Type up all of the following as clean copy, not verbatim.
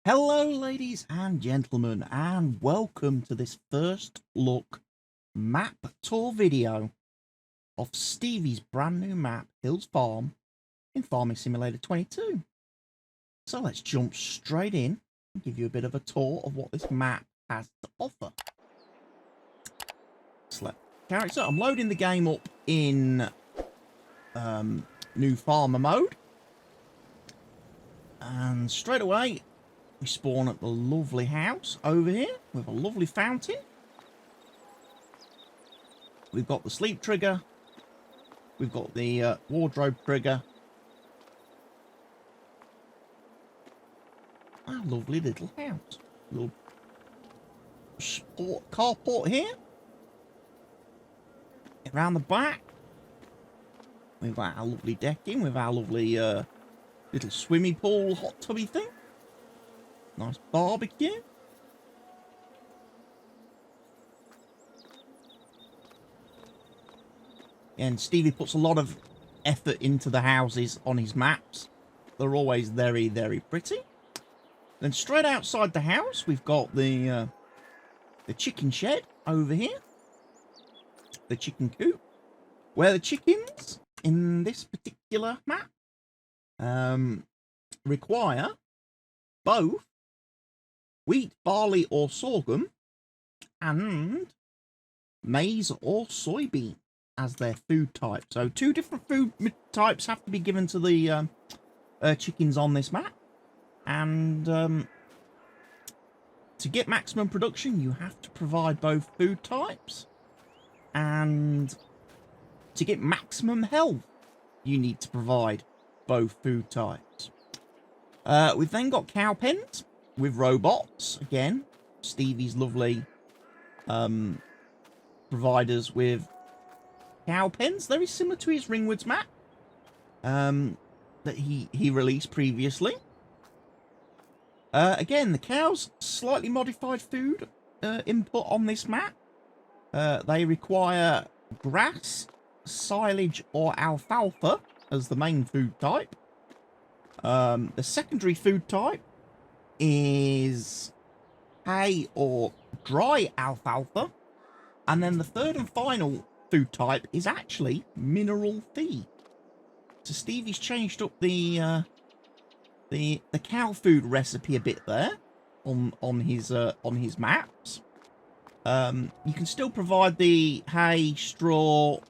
Hello ladies and gentlemen, and welcome to this first look map tour video of Stevie's brand new map, Hills Farm, in Farming Simulator 22. So let's jump straight in and give you a bit of a tour of what this map has to offer. Select character. I'm loading the game up in new farmer mode. And straight away, we spawn at the lovely house over here with a lovely fountain. We've got the sleep trigger. We've got the wardrobe trigger. A lovely little house. Little sport carport here. Around the back, we've got our lovely decking with our lovely little swimming pool, hot tubby thing. Nice barbecue. And Stevie puts a lot of effort into the houses on his maps. They're always very, very pretty. Then straight outside the house, we've got the chicken shed over here. The chicken coop. Where the chickens, in this particular map, require both wheat, barley or sorghum and maize or soybean as their food type. So two different food types have to be given to the chickens on this map. And to get maximum production, you have to provide both food types. And to get maximum health, you need to provide both food types. We've then got cow pens with robots. Again, Stevie's lovely providers with cow pens. Very similar to his Ringwoods map that he released previously. Again, the cows, slightly modified food input on this map. They require grass, silage or alfalfa as the main food type. The secondary food type is hay or dry alfalfa. And then the third and final food type is actually mineral feed. So Stevie's changed up the cow food recipe a bit there on his maps. You can still provide the hay, straw,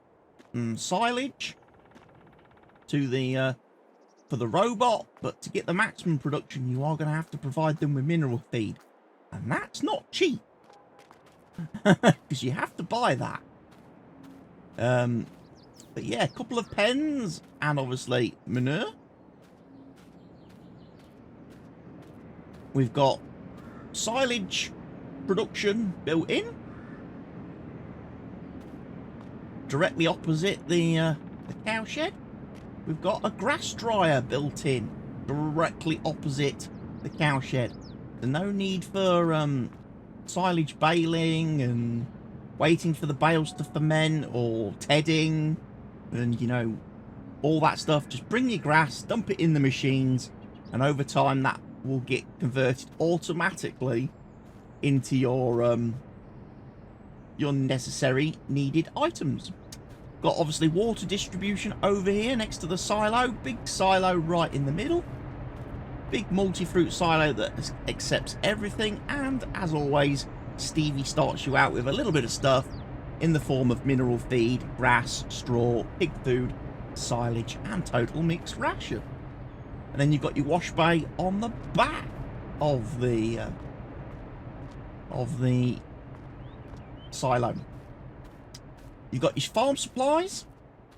and silage to the for the robot, but to get the maximum production, you are going to have to provide them with mineral feed, and that's not cheap because you have to buy that. But yeah, a couple of pens and obviously manure. We've got silage production built in directly opposite the cow shed. We've got a grass dryer built in directly opposite the cow shed. There's no need for silage baling and waiting for the bales to ferment or tedding and, you know, all that stuff. Just bring your grass, dump it in the machines, and over time that will get converted automatically into your necessary needed items. Got obviously water distribution over here next to the silo. Big silo right in the middle. Big multi-fruit silo that accepts everything. And as always, Stevie starts you out with a little bit of stuff in the form of mineral feed, grass, straw, pig food, silage, and total mixed ration. And then you've got your wash bay on the back of the silo. You've got your farm supplies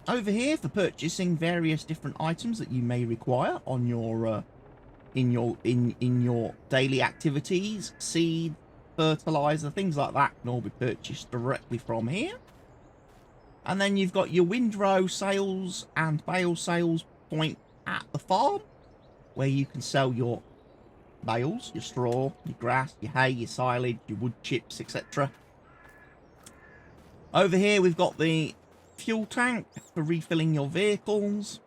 over here for purchasing various different items that you may require on your in your daily activities. Seed, fertilizer, things like that can all be purchased directly from here. And then you've got your windrow sales and bale sales point at the farm, where you can sell your bales, your straw, your grass, your hay, your silage, your wood chips, etc. Over here we've got the fuel tank for refilling your vehicles.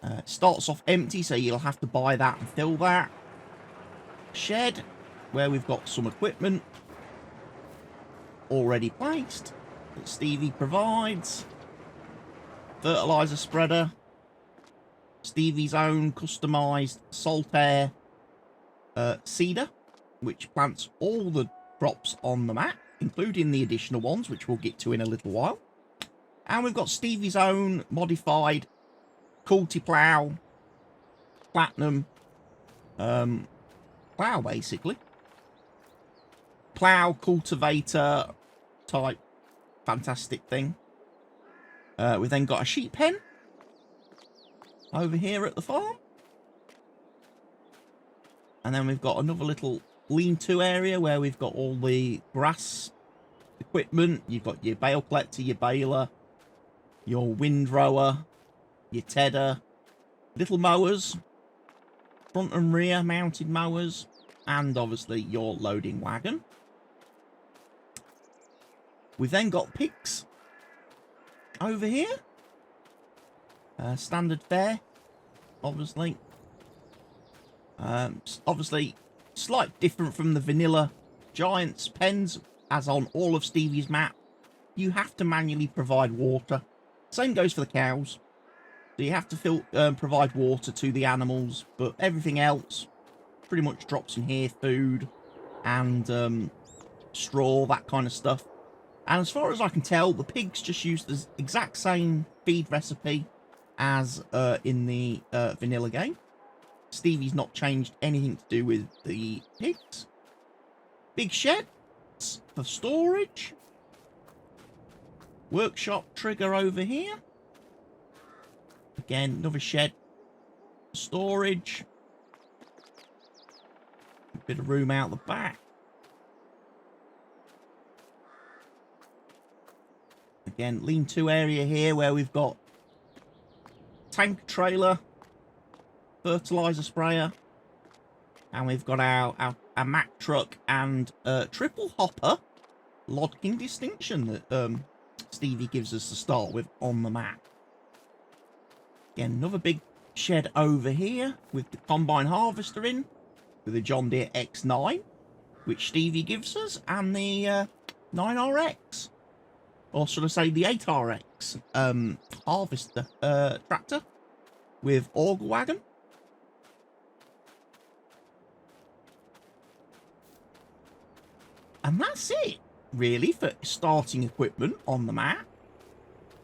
It starts off empty, so you'll have to buy that and fill that. shed where we've got some equipment already placed that Stevie provides. Fertilizer spreader. Stevie's own customised salt air seeder, which plants all the crops on the map, including the additional ones, which we'll get to in a little while. And we've got Stevie's own modified culti plough, platinum plough, basically. Plough cultivator type fantastic thing. We've then got a sheep pen over here at the farm. And then we've got another little lean-to area where we've got all the grass equipment. You've got your bale collector, your baler, your windrower, your tedder, little mowers, front and rear mounted mowers, and obviously your loading wagon. We've then got pigs over here. Standard fare, obviously. Obviously, slight different from the vanilla Giants pens, as on all of Stevie's map. You have to manually provide water. Same goes for the cows. So you have to provide water to the animals, but everything else pretty much drops in here. Food and straw, that kind of stuff. And as far as I can tell, the pigs just use the exact same feed recipe as in the vanilla game. Stevie's not changed anything to do with the pigs. Big shed for storage. Workshop trigger over here. Again, another shed for storage. A bit of room out the back. Again, lean-to area here where we've got tank trailer, fertilizer sprayer, and we've got our Mack truck and triple hopper Lod King distinction that Stevie gives us to start with on the map. Again, another big shed over here with the combine harvester in, with the John Deere X9, which Stevie gives us, and the 9RX. Or should I say the 8RX harvester tractor with auger wagon. And that's it, really, for starting equipment on the map.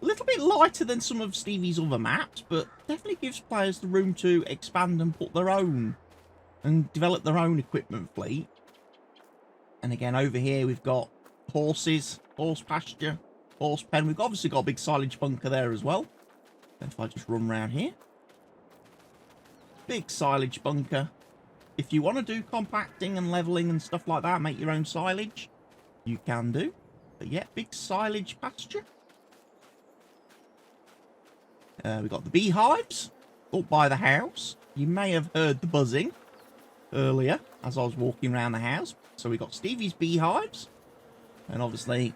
A little bit lighter than some of Stevie's other maps, but definitely gives players the room to expand and put their own, and develop their own equipment fleet. And again, over here we've got horses, horse pasture, horse pen. We've obviously got a big silage bunker there as well. And if I just run around here. Big silage bunker. If you want to do compacting and levelling and stuff like that, make your own silage, you can do. But yeah, big silage pasture. We've got the beehives up by the house. You may have heard the buzzing earlier as I was walking around the house. So we've got Stevie's beehives. And obviously,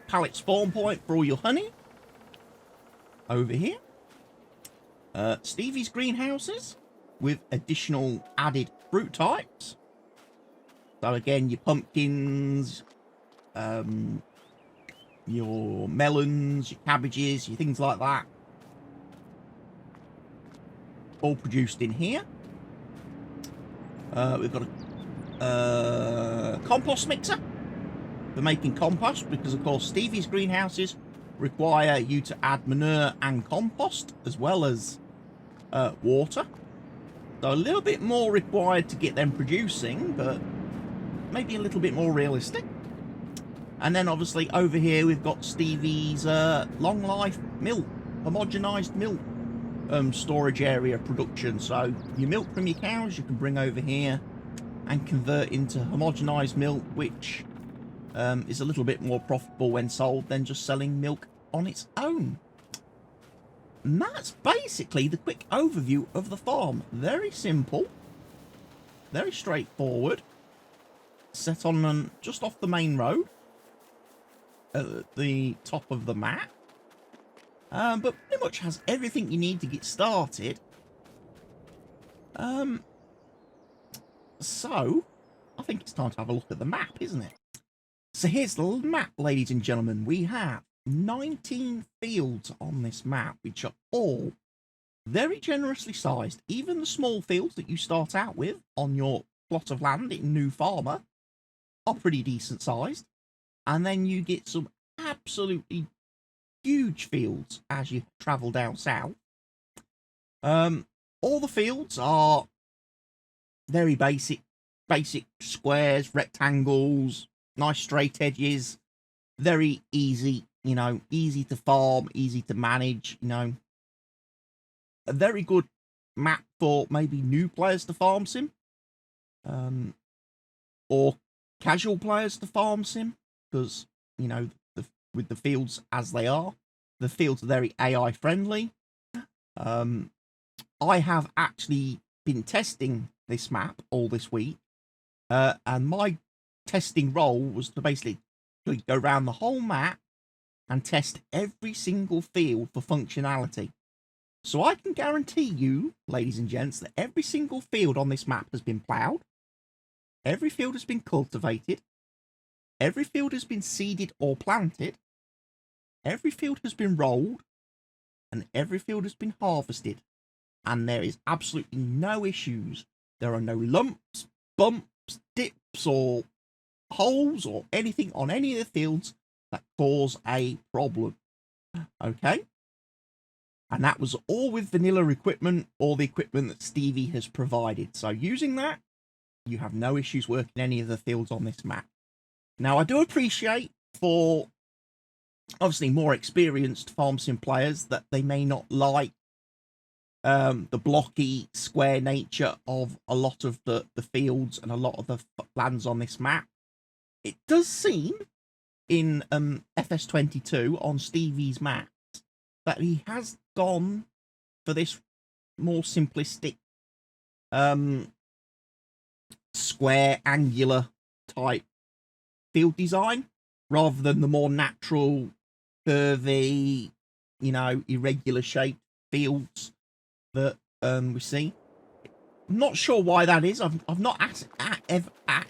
pallet spawn point for all your honey. Over here. Stevie's greenhouses with additional added fruit types. So again, your pumpkins, your melons, your cabbages, your things like that. All produced in here. We've got a compost mixer for making compost, because of course Stevie's greenhouses require you to add manure and compost as well as water. So a little bit more required to get them producing, but maybe a little bit more realistic. And then obviously over here we've got Stevie's long life milk, homogenized milk storage area production. So your milk from your cows you can bring over here and convert into homogenized milk, which is a little bit more profitable when sold than just selling milk on its own. And that's basically the quick overview of the farm. Very simple, very straightforward. Set on just off the main road at the top of the map. But pretty much has everything you need to get started. So, I think it's time to have a look at the map, isn't it? So here's the map, ladies and gentlemen. We have 19 fields on this map, which are all very generously sized. Even the small fields that you start out with on your plot of land in New Farmer are pretty decent sized. And then you get some absolutely huge fields as you travel down south. All the fields are very basic squares, rectangles, nice straight edges, very easy, you know, easy to farm, easy to manage, you know. A very good map for maybe new players to farm sim, or casual players to farm sim, because, you know, with the fields as they are, the fields are very AI friendly. I have actually been testing this map all this week, and my testing role was to basically go around the whole map and test every single field for functionality. So I can guarantee you, ladies and gents, that every single field on this map has been ploughed, every field has been cultivated, every field has been seeded or planted, every field has been rolled, and every field has been harvested. And there is absolutely no issues. There are no lumps, bumps, dips, or holes, or anything on any of the fields that cause a problem. Okay? And that was all with vanilla equipment, or the equipment that Stevie has provided. So using that, you have no issues working any of the fields on this map. Now, I do appreciate for obviously more experienced farm sim players that they may not like the blocky square nature of a lot of the fields and a lot of the lands on this map. It does seem in FS22 on Stevie's maps that he has gone for this more simplistic square angular type field design rather than the more natural curvy, you know, irregular shaped fields that we see. I'm not sure why that is. I've not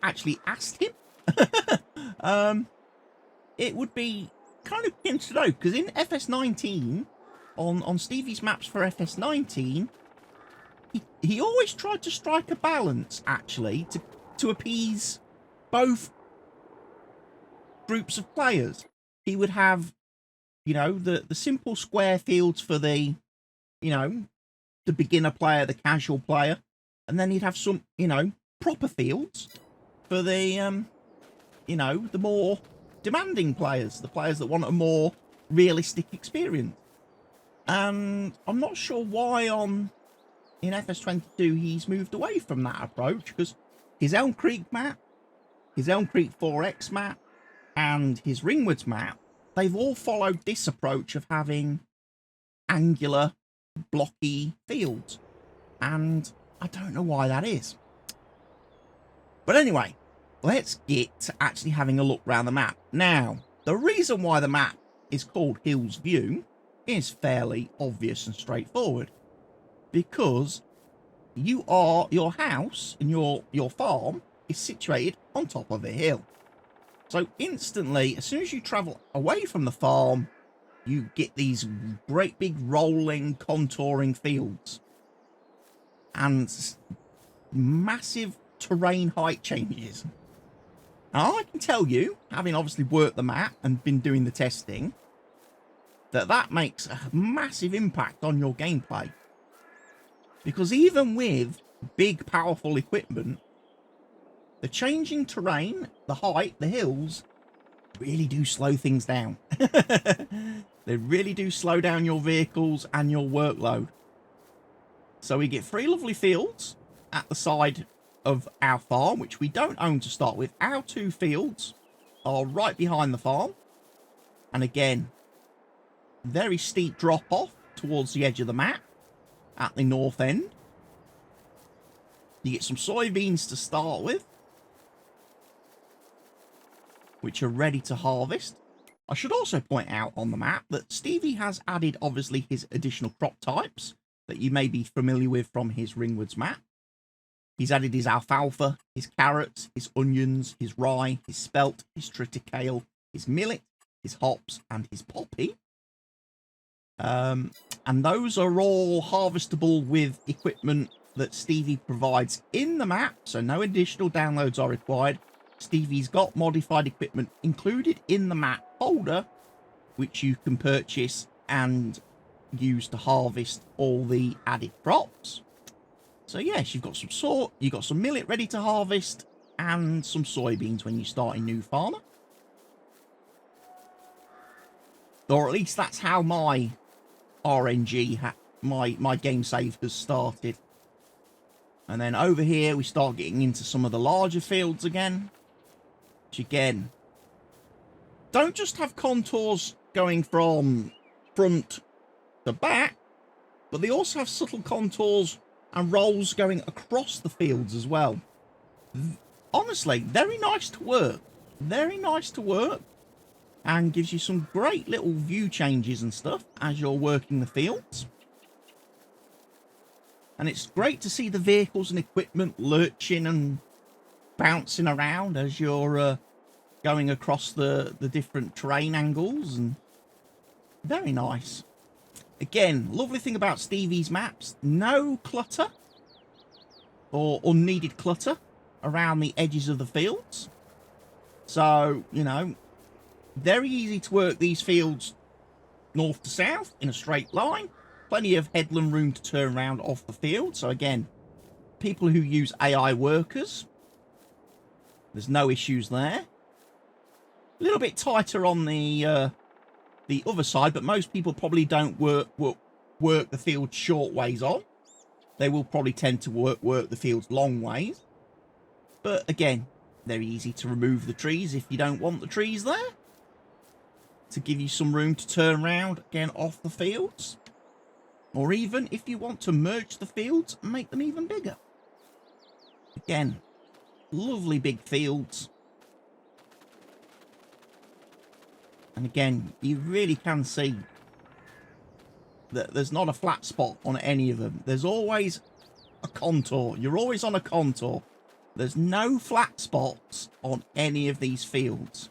actually asked him. It would be kind of interesting to know, because in FS19, on Stevie's maps for FS19, he always tried to strike a balance, actually, to appease both groups of players. He would have, you know, the simple square fields for the, you know, the beginner player, the casual player, and then he'd have some, you know, proper fields for the, you know, the more demanding players, the players that want a more realistic experience. And I'm not sure why in FS22 he's moved away from that approach, because his Elm Creek map, his Elm Creek 4X map, and his Ringwoods map, they've all followed this approach of having angular, blocky fields. And I don't know why that is. But anyway, let's get to actually having a look around the map. Now, the reason why the map is called Hills View is fairly obvious and straightforward. Because your house and your farm is situated on top of a hill. So instantly, as soon as you travel away from the farm, you get these great big rolling, contouring fields. And massive terrain height changes. Now, I can tell you, having obviously worked the map and been doing the testing, that makes a massive impact on your gameplay. Because even with big, powerful equipment, the changing terrain, the height, the hills, really do slow things down. They really do slow down your vehicles and your workload. So we get 3 lovely fields at the side of our farm, which we don't own to start with. Our 2 fields are right behind the farm. And again, very steep drop off towards the edge of the map at the north end. You get some soybeans to start with, which are ready to harvest. I should also point out on the map that Stevie has added, obviously, his additional crop types that you may be familiar with from his Ringwoods map. He's added his alfalfa, his carrots, his onions, his rye, his spelt, his triticale, his millet, his hops, and his poppy. And those are all harvestable with equipment that Stevie provides in the map, so no additional downloads are required. Stevie's got modified equipment included in the map folder, which you can purchase and use to harvest all the added crops. So yes, you've got some millet ready to harvest and some soybeans when you start a new farmer. Or at least that's how my RNG, my game save has started. And then over here we start getting into some of the larger fields again. Which again, don't just have contours going from front to back, but they also have subtle contours and rolls going across the fields as well. Honestly, very nice to work. Very nice to work. And gives you some great little view changes and stuff as you're working the fields. And it's great to see the vehicles and equipment lurching and bouncing around as you're going across the different terrain angles. And very nice. Again, lovely thing about Stevie's maps, no clutter or unneeded clutter around the edges of the fields. So, you know, very easy to work these fields north to south in a straight line. Plenty of headland room to turn around off the field. So again, people who use AI workers, there's no issues there. A little bit tighter on the other side, but most people probably don't work the field short ways on. They will probably tend to work the fields long ways. But again, very easy to remove the trees if you don't want the trees there, to give you some room to turn around again off the fields. Or even if you want to merge the fields and make them even bigger. Again, lovely big fields. And again, you really can see that there's not a flat spot on any of them. There's always a contour. You're always on a contour. There's no flat spots on any of these fields.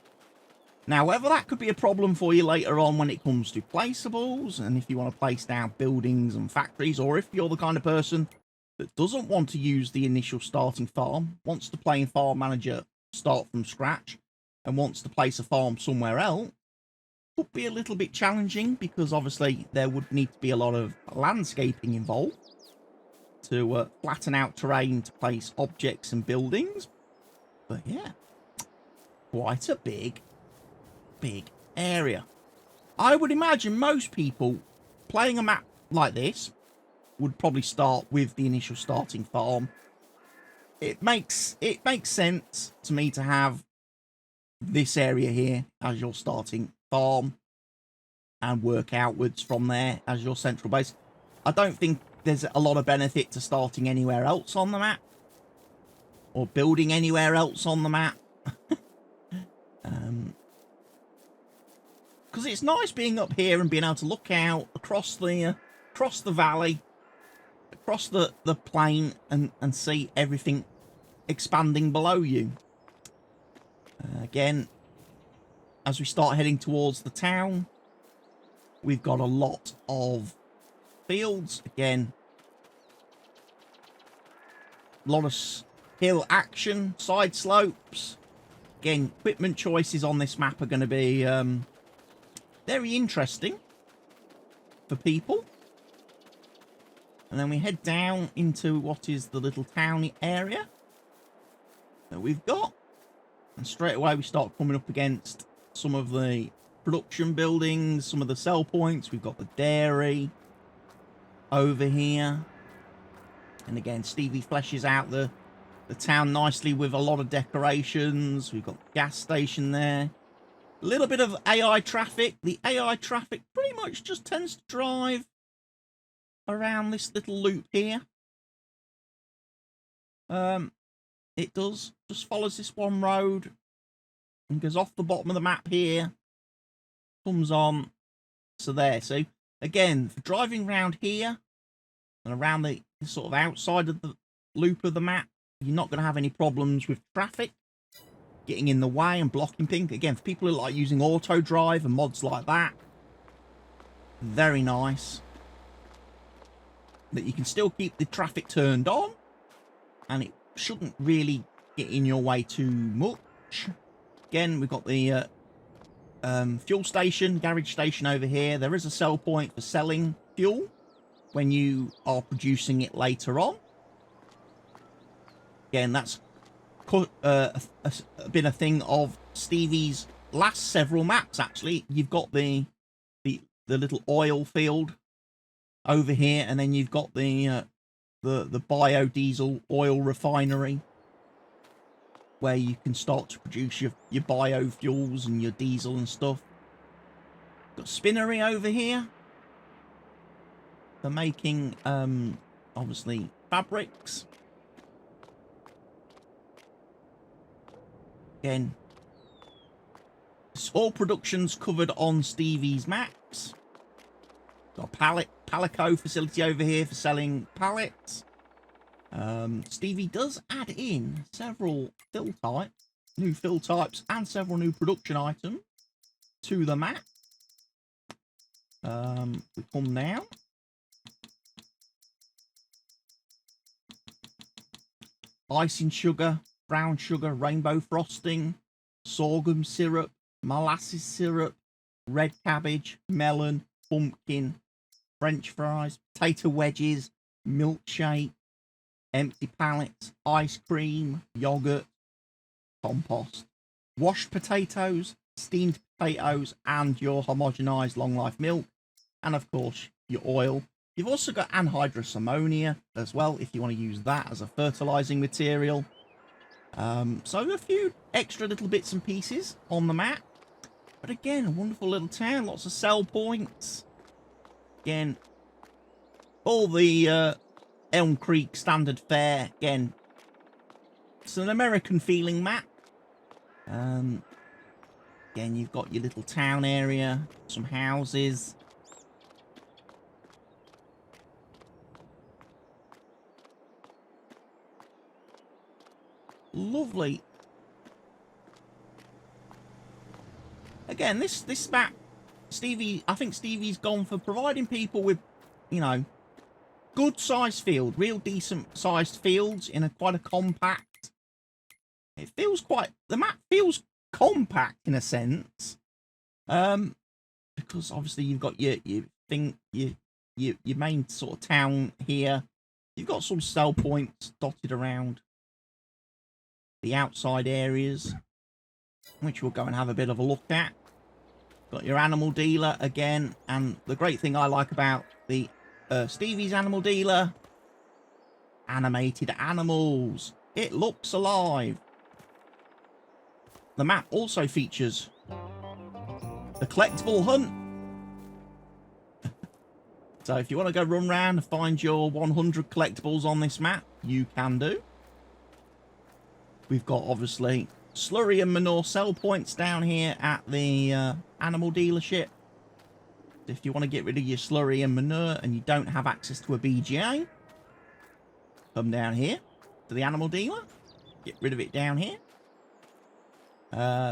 Now, whether that could be a problem for you later on when it comes to placeables, and if you want to place down buildings and factories, or if you're the kind of person that doesn't want to use the initial starting farm, wants to play in Farm Manager, start from scratch, and wants to place a farm somewhere else, could be a little bit challenging, because obviously there would need to be a lot of landscaping involved to flatten out terrain to place objects and buildings. But yeah, quite a big area. I would imagine most people playing a map like this would probably start with the initial starting farm. It makes sense to me to have this area here as your starting farm and work outwards from there as your central base. I don't think there's a lot of benefit to starting anywhere else on the map or building anywhere else on the map. Because it's nice being up here and being able to look out across the valley, across the plain, and see everything expanding below you. Again, as we start heading towards the town, we've got a lot of fields. Again, a lot of hill action, side slopes. Again, equipment choices on this map are going to be very interesting for people. And then we head down into what is the little towny area that we've got. And straight away we start coming up against some of the production buildings, some of the sell points. We've got the dairy over here. And again, Stevie fleshes out the town nicely with a lot of decorations. We've got the gas station there. A little bit of AI traffic. The AI traffic pretty much just tends to drive around this little loop here. It does. Just follows this one road and goes off the bottom of the map here. Comes on. So there. So again, for driving around here and around the sort of outside of the loop of the map, you're not going to have any problems with traffic getting in the way and blocking things. Again, for people who like using auto drive and mods like that, very nice that you can still keep the traffic turned on and it shouldn't really get in your way too much. Again, we've got the fuel station, garage station over here. There is a sell point for selling fuel when you are producing it later on. Again, that's been a thing of Stevie's last several maps, actually. You've got the little oil field over here, and then you've got the biodiesel oil refinery where you can start to produce your biofuels and your diesel and stuff. Got spinnery over here for making obviously fabrics. Again, all productions covered on Stevie's maps. Got a Palico facility over here for selling pallets. Stevie does add in several new fill types, and several new production items to the map. We come down. Icing sugar, brown sugar, rainbow frosting, sorghum syrup, molasses syrup, red cabbage, melon, pumpkin, French fries, potato wedges, milkshake, empty pallets, ice cream, yogurt, compost, washed potatoes, steamed potatoes, and your homogenized long life milk, and of course your oil. You've also got anhydrous ammonia as well if you want to use that as a fertilizing material. So a few extra little bits and pieces on the map, but again, a wonderful little town, lots of sell points. Again, all the Elm Creek standard fare. Again, it's an American feeling map. Again, you've got your little town area, some houses. Lovely. Again, this map, I think Stevie's gone for providing people with, you know, good sized field, real decent sized fields in quite a compact. It feels the map feels compact in a sense. Because obviously you've got your main sort of town here. You've got some sell points dotted around the outside areas, which we'll go and have a bit of a look at. Got your animal dealer again, and the great thing I like about the Stevie's animal dealer, animated animals. It looks alive. The map also features the collectible hunt. So if you want to go run around and find your 100 collectibles on this map, you can do. We've got obviously slurry and manure sell points down here at the animal dealership. If you want to get rid of your slurry and manure and you don't have access to a BGA, come down here to the animal dealer, get rid of it down here.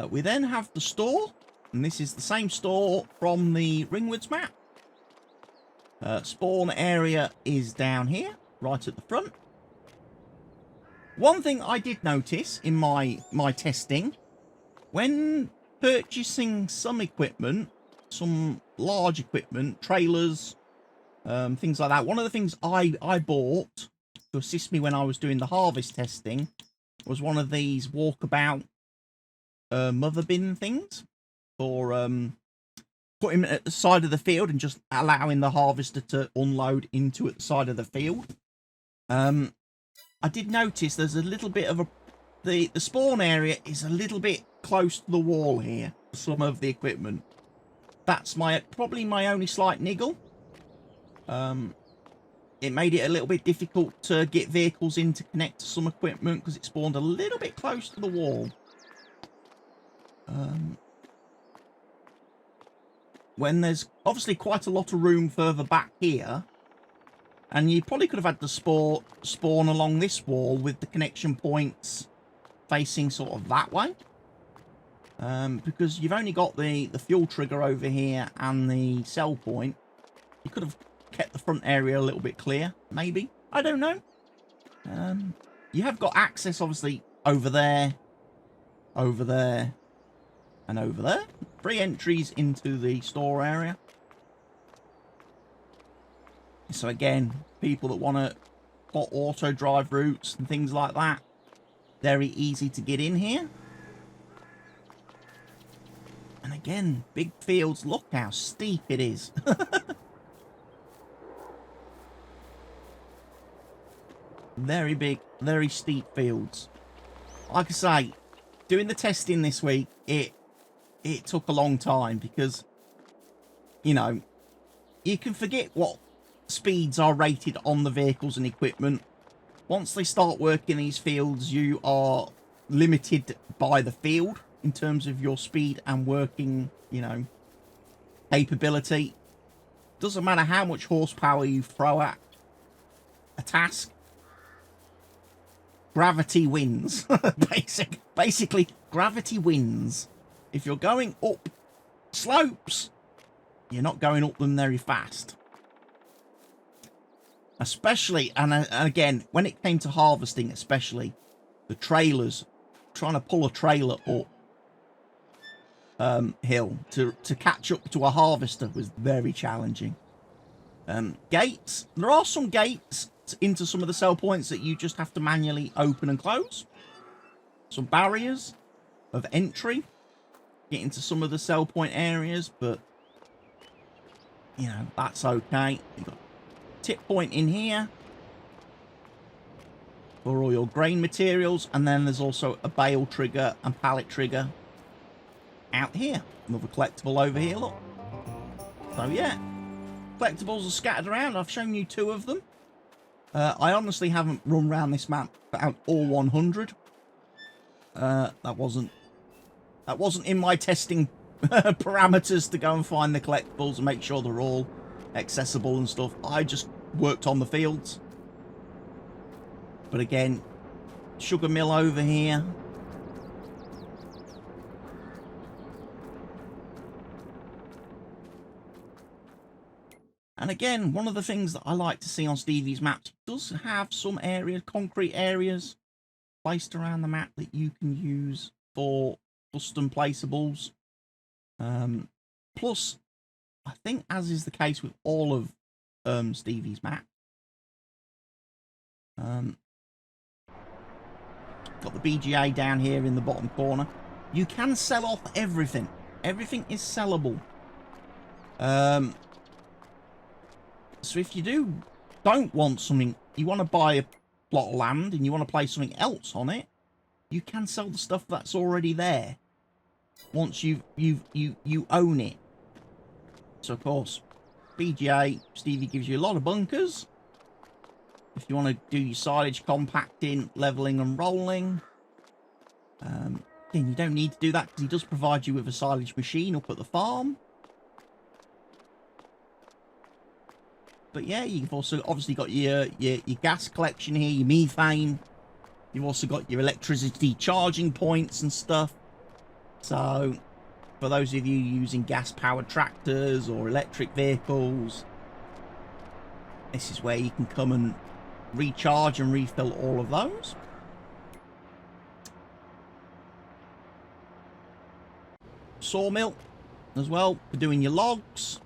We then have the store, and this is the same store from the Ringwoods map. Spawn area is down here, right at the front. One thing I did notice in my testing, when purchasing some equipment, some large equipment, trailers, things like that, one of the things I bought to assist me when I was doing the harvest testing was one of these walkabout mother bin things for putting them at the side of the field and just allowing the harvester to unload into at the side of the field. I did notice there's a little bit of the spawn area is a little bit close to the wall here for some of the equipment. That's probably my only slight niggle. It made it a little bit difficult to get vehicles in to connect to some equipment because it spawned a little bit close to the wall. When there's obviously quite a lot of room further back here, And you probably could have had the spawn along this wall with the connection points facing sort of that way. Because you've only got the fuel trigger over here and the sell point. You could have kept the front area a little bit clear, maybe. I don't know. You have got access, obviously, over there, and over there. 3 entries into the store area. So again, people that want to got auto drive routes and things like that, very easy to get in here. And again, big fields. Look how steep it is. Very big, very steep fields. Like I say, doing the testing this week, it took a long time because, you know, you can forget what speeds are rated on the vehicles and equipment. Once they start working these fields, you are limited by the field in terms of your speed and working, you know, capability. Doesn't matter how much horsepower you throw at a task. Gravity wins. Basically, gravity wins. If you're going up slopes, you're not going up them very fast. Especially, and again, when it came to harvesting, especially, the trailers, trying to pull a trailer up hill to catch up to a harvester was very challenging. Gates, there are some gates into some of the sell points that you just have to manually open and close. Some barriers of entry, get into some of the sell point areas, but, you know, that's okay. You've got tip point in here for all your grain materials, and then there's also a bale trigger and pallet trigger out here. Another collectible over here, look. So yeah, collectibles are scattered around. I've shown you 2 of them. I honestly haven't run around this map for all 100. That wasn't in my testing parameters to go and find the collectibles and make sure they're all accessible and stuff. I just worked on the fields. But again, sugar mill over here. And again, one of the things that I like to see on Stevie's maps does have some areas, concrete areas placed around the map that you can use for custom placeables. Plus, I think, as is the case with all of Stevie's map, got the BGA down here in the bottom corner. You can sell off everything. Everything is sellable. So if you don't want something, you want to buy a plot of land and you want to place something else on it, you can sell the stuff that's already there once you own it. So of course, BGA, Stevie gives you a lot of bunkers. If you want to do your silage compacting, leveling and rolling. Again, you don't need to do that because he does provide you with a silage machine up at the farm. But yeah, you've also obviously got your gas collection here, your methane. You've also got your electricity charging points and stuff. So, for those of you using gas-powered tractors or electric vehicles, this is where you can come and recharge and refill all of those. Sawmill as well for doing your logs.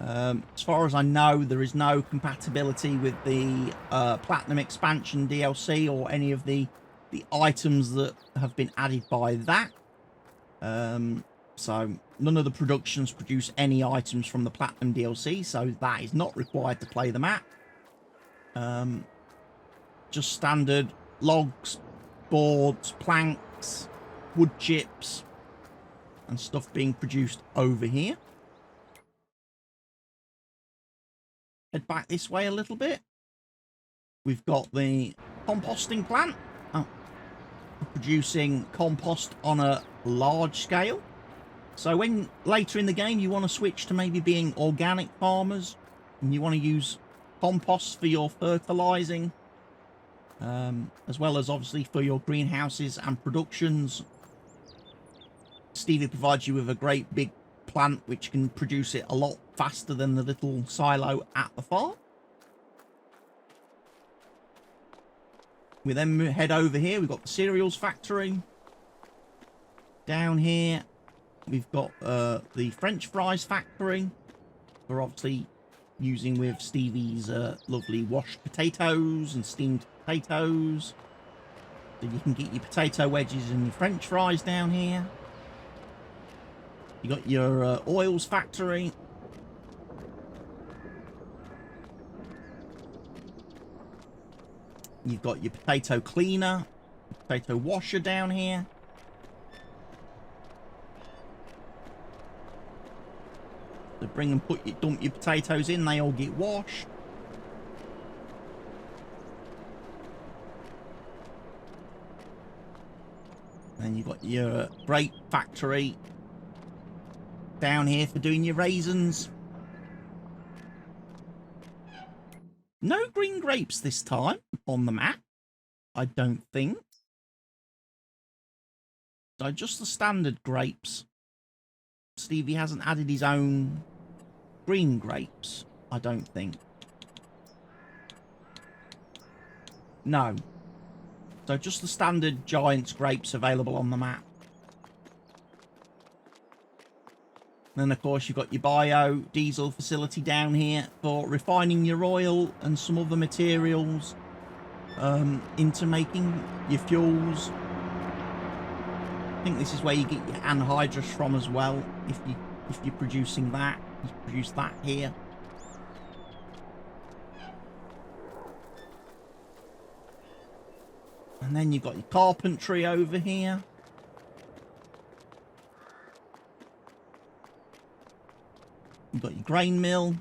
As far as I know, there is no compatibility with the Platinum Expansion DLC or any of the items that have been added by that. So none of the productions produce any items from the Platinum DLC, so that is not required to play the map. Just standard logs, boards, planks, wood chips, and stuff being produced over here. Head back this way a little bit. We've got the composting plant. Producing compost on a large scale. So when later in the game you want to switch to maybe being organic farmers, And you want to use compost for your fertilizing, as well as obviously for your greenhouses and productions. Stevie provides you with a great big plant which can produce it a lot faster than the little silo at the farm. We then head over here. We've got the cereals factory. Down here, we've got the French fries factory. We're obviously using with Stevie's lovely washed potatoes and steamed potatoes. So you can get your potato wedges and your French fries down here. You got your oils factory. You've got your potato cleaner, potato washer down here. So bring and dump your potatoes in, they all get washed. Then you've got your grape factory down here for doing your raisins. No green grapes this time on the map, I don't think. So just the standard grapes. Stevie hasn't added his own green grapes, I don't think. No. So just the standard Giants grapes available on the map. Then, of course, you've got your biodiesel facility down here for refining your oil and some other materials into making your fuels. I think this is where you get your anhydrous from as well. If you're producing that, you produce that here. And then you've got your carpentry over here. You've got your grain mill.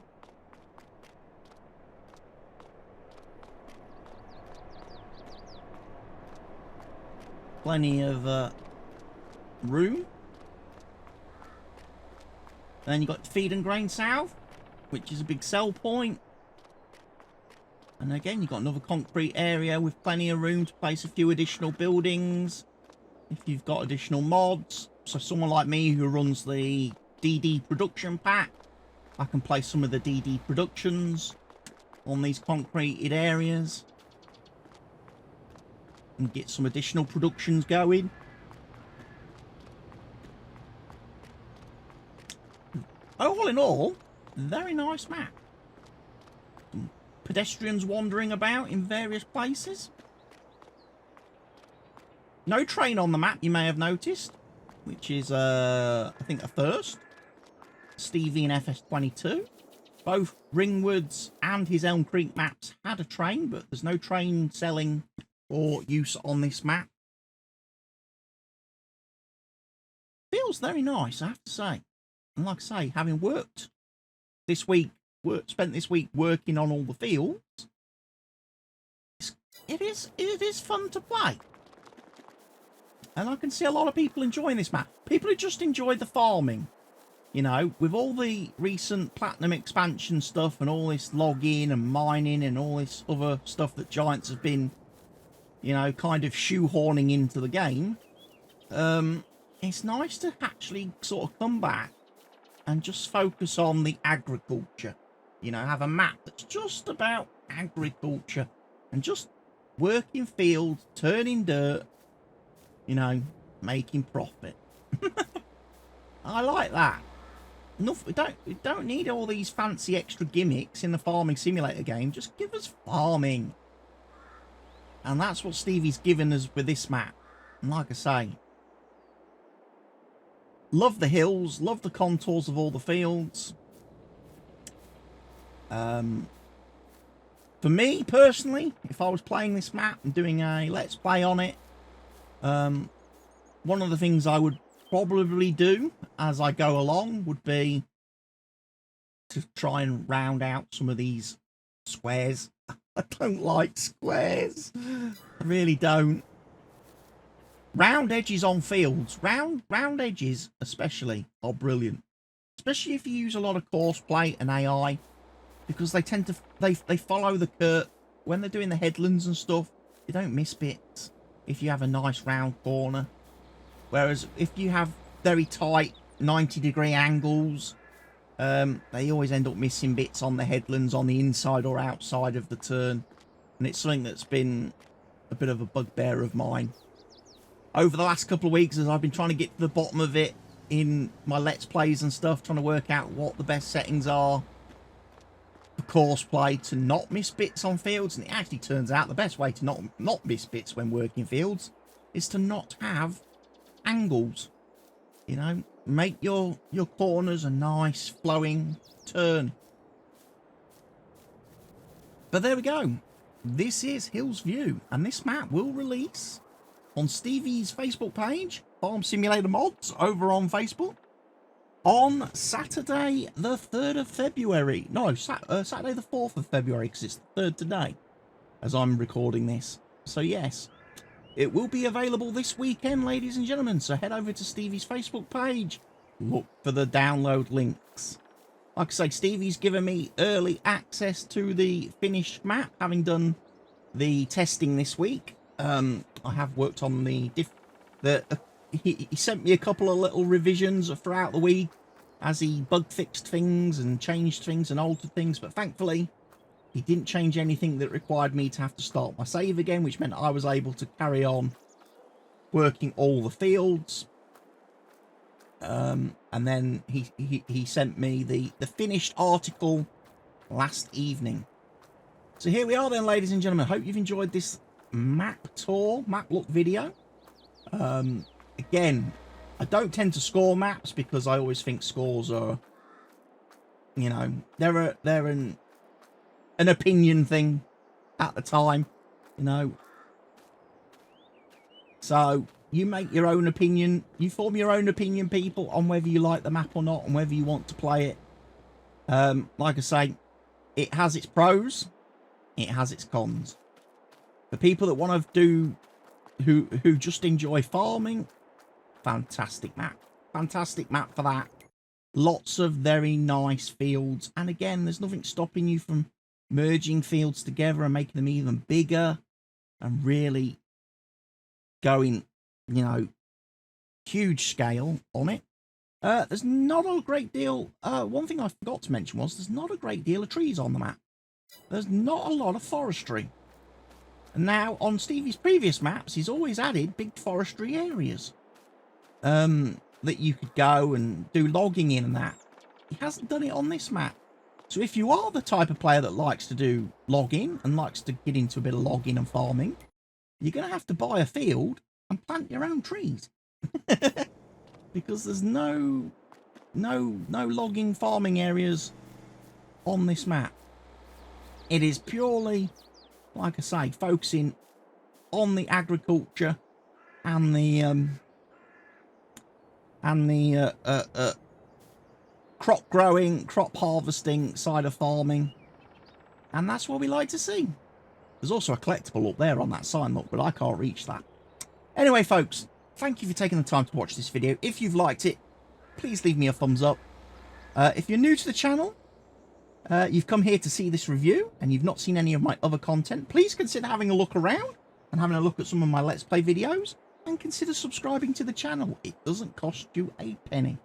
Plenty of room. Then you've got feed and grain south, which is a big sell point. And again, you've got another concrete area with plenty of room to place a few additional buildings. If you've got additional mods. So someone like me who runs the DD production pack, I can place some of the DD productions on these concreted areas and get some additional productions going. All in all, very nice map. Pedestrians wandering about in various places. No train on the map, you may have noticed, which is, I think, a first. Stevie and FS22. Both Ringwoods and his Elm Creek maps had a train, but there's no train selling or use on this map. Feels very nice, I have to say. And like I say, having worked this week, spent this week working on all the fields, it is fun to play. And I can see a lot of people enjoying this map. People who just enjoy the farming. You know, with all the recent Platinum expansion stuff and all this logging and mining and all this other stuff that Giants have been, you know, kind of shoehorning into the game, it's nice to actually sort of come back and just focus on the agriculture. You know, have a map that's just about agriculture and just working fields, turning dirt, you know, making profit. I like that. We don't need all these fancy extra gimmicks in the farming simulator game. Just give us farming. And that's what Stevie's given us with this map. And like I say, love the hills, love the contours of all the fields. For me, personally, if I was playing this map and doing a Let's Play on it, one of the things I would probably do as I go along would be to try and round out some of these squares. I don't like squares. I really don't. Round edges on fields, round edges especially, are brilliant. Especially if you use a lot of course play and AI. because they tend to they follow the curve when they're doing the headlands and stuff. You don't miss bits if you have a nice round corner, whereas if you have very tight 90-degree angles, they always end up missing bits on the headlands on the inside or outside of the turn, and it's something that's been a bit of a bugbear of mine over the last couple of weeks as I've been trying to get to the bottom of it in my Let's Plays and stuff, trying to work out what the best settings are for course play to not miss bits on fields. And it actually turns out the best way to not miss bits when working fields is to not have angles. You know, make your corners a nice flowing turn. But there we go. This is Hills View, and this map will release on Stevie's Facebook page, Farm Simulator Mods, over on Facebook, on Saturday the 3rd of February. No, Saturday the 4th of February, because it's the 3rd today, as I'm recording this. So yes, it will be available this weekend, ladies and gentlemen. So head over to Stevie's Facebook page, look for the download links. Like I say, Stevie's given me early access to the finished map, having done the testing this week. I have worked on he sent me a couple of little revisions throughout the week as he bug fixed things and changed things and altered things, but thankfully he didn't change anything that required me to have to start my save again, which meant I was able to carry on working all the fields. And then he sent me the finished article last evening. So here we are then, ladies and gentlemen. Hope you've enjoyed this map tour, map look video. Again, I don't tend to score maps because I always think scores are, you know, they're an opinion thing at the time, you know. So you make your own opinion, you form your own opinion, people, on whether you like the map or not and whether you want to play it. Like I say, it has its pros, it has its cons. For people that want to do, who just enjoy farming, fantastic map for that. Lots of very nice fields, and again, there's nothing stopping you from merging fields together and making them even bigger and really going, you know, huge scale on it. There's not a great deal, one thing I forgot to mention was there's not a great deal of trees on the map. There's not a lot of forestry. And now on Stevie's previous maps, he's always added big forestry areas that you could go and do logging in and that. He hasn't done it on this map. So if you are the type of player that likes to do logging and likes to get into a bit of logging and farming, you're going to have to buy a field and plant your own trees. Because there's no logging farming areas on this map. It is purely, like I say, focusing on the agriculture and the crop growing, crop harvesting side of farming, and that's what we like to see. There's also a collectible up there on that sign, look, but I can't reach that. Anyway, folks, thank you for taking the time to watch this video. If you've liked it, please leave me a thumbs up. If you're new to the channel, you've come here to see this review and you've not seen any of my other content, please consider having a look around and having a look at some of my Let's Play videos, and consider subscribing to the channel. It doesn't cost you a penny.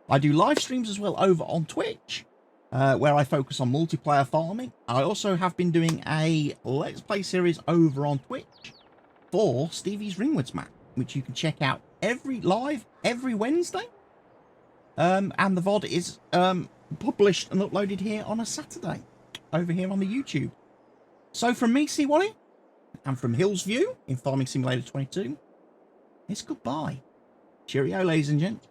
I do live streams as well over on Twitch, where I focus on multiplayer farming. I also have been doing a Let's Play series over on Twitch for Stevie's Ringwoods map, which you can check out every Wednesday. And the VOD is published and uploaded here on a Saturday, over here on the YouTube. So from me, CWATTY, and from Hills View in Farming Simulator 22, it's goodbye. Cheerio, ladies and gents.